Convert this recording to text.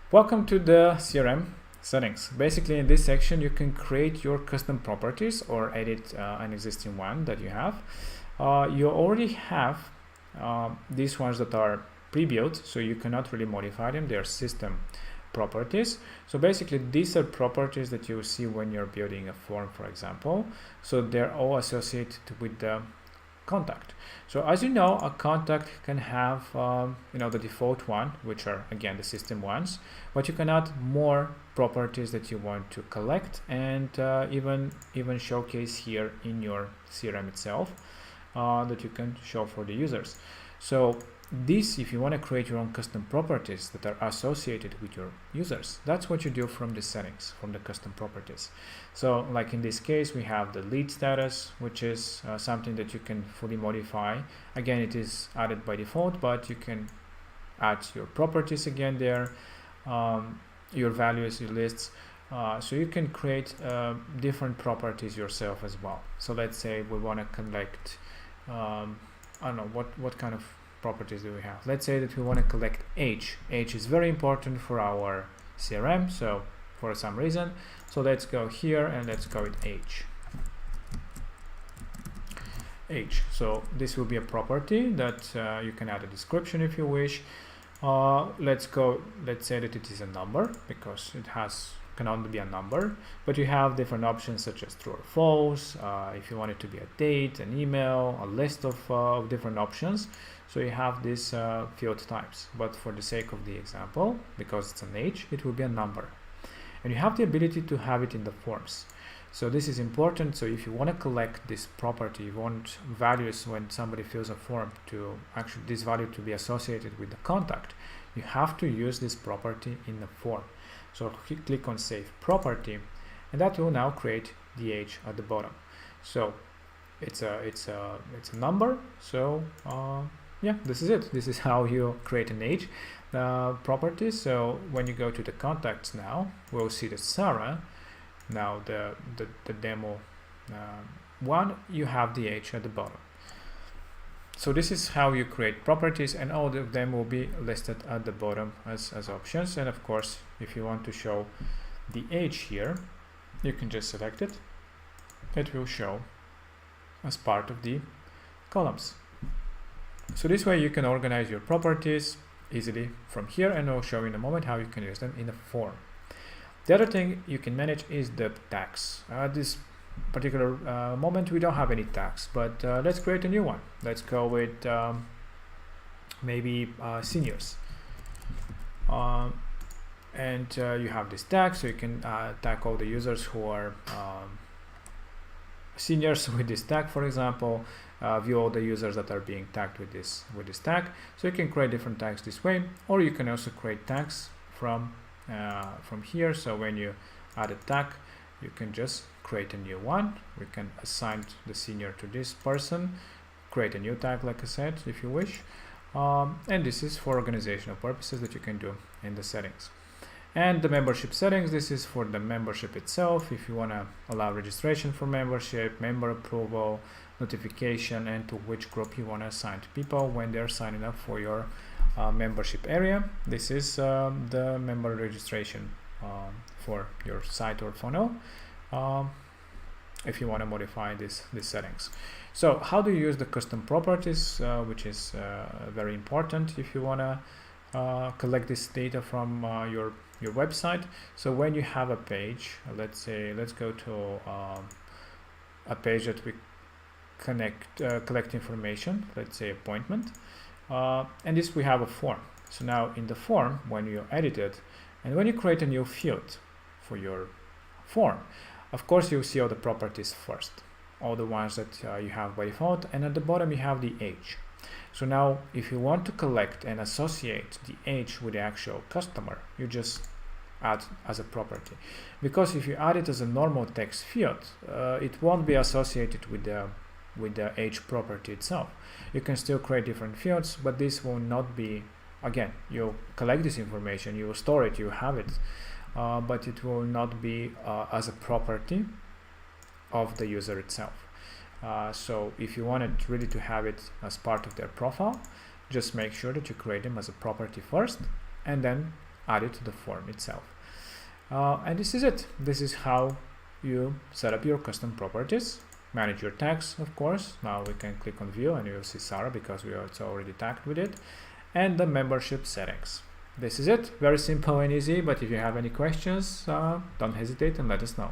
Welcome to the CRM settings. Basically, in this section, you can create your custom properties or edit an existing one that you have. You already have these ones that are pre-built, so you cannot really modify them. They are system properties. So basically, these are properties that you see when you're building a form, for example. So they're all associated with the contact. So as you know, a contact can have the default one, which are again the system ones, but you can add more properties that you want to collect and even showcase here in your CRM itself that you can show for the users. So this, if you want to create your own custom properties that are associated with your users, that's what you do from the settings, from the custom properties. So like in this case, we have the lead status, which is something that you can fully modify. Again, it is added by default, but you can add your properties again there, your values, your lists. So you can create different properties yourself as well. So let's say we want to collect, I don't know, what kind of properties do we have. Let's say that we want to collect age. Age is very important for our CRM, so for some reason. So let's go here and let's go with age. Age. So this will be a property that you can add a description if you wish. Let's say that it is a number, because it can only be a number, but you have different options such as true or false. If you want it to be a date, an email, a list of different options. So you have these field types, but for the sake of the example, because it's an age, it will be a number. And you have the ability to have it in the forms. So this is important. So if you want to collect this property, you want values when somebody fills a form to actually this value to be associated with the contact, you have to use this property in the form. So click on Save Property, and that will now create the age at the bottom. So it's a number. So yeah, this is it. This is how you create an age property. So when you go to the contacts now, we'll see that Sarah. Now the demo one, you have the age at the bottom. So this is how you create properties, and all of them will be listed at the bottom as options. And of course, if you want to show the age here, you can just select it. It will show as part of the columns. So this way you can organize your properties easily from here, and I'll show you in a moment how you can use them in a form. The other thing you can manage is the tags. This particular moment we don't have any tags, but let's create a new one. Let's go with maybe seniors. And you have this tag, so you can tag all the users who are seniors with this tag, for example. View all the users that are being tagged with this tag. So you can create different tags this way, or you can also create tags from here. So when you add a tag, you can just create a new one. We can assign the senior to this person, create a new tag, like I said, if you wish. And this is for organizational purposes that you can do in the settings. And the membership settings, this is for the membership itself. If you want to allow registration for membership, member approval, notification, and to which group you want to assign to people when they're signing up for your membership area. This is the member registration for your site or funnel, if you want to modify these settings. So how do you use the custom properties, which is very important if you want to collect this data from your website. So when you have a page, let's go to a page that we collect information, let's say appointment, and this we have a form. So now in the form, when you edit it and when you create a new field for your form, of course you'll see all the properties first, all the ones that you have by default, and at the bottom you have the age. So now if you want to collect and associate the age with the actual customer, you just add as a property, because if you add it as a normal text field, it won't be associated with the age property itself. You can still create different fields, but this will not be, again, you'll collect this information, you will store it, you have it, but it will not be as a property of the user itself. So if you wanted really to have it as part of their profile, just make sure that you create them as a property first, and then added to the form itself. And this is it. This is how you set up your custom properties, manage your tags, of course. Now we can click on view and you'll see Sarah because it's already tagged with it, and the membership settings. This is it. Very simple and easy, but if you have any questions, don't hesitate and let us know.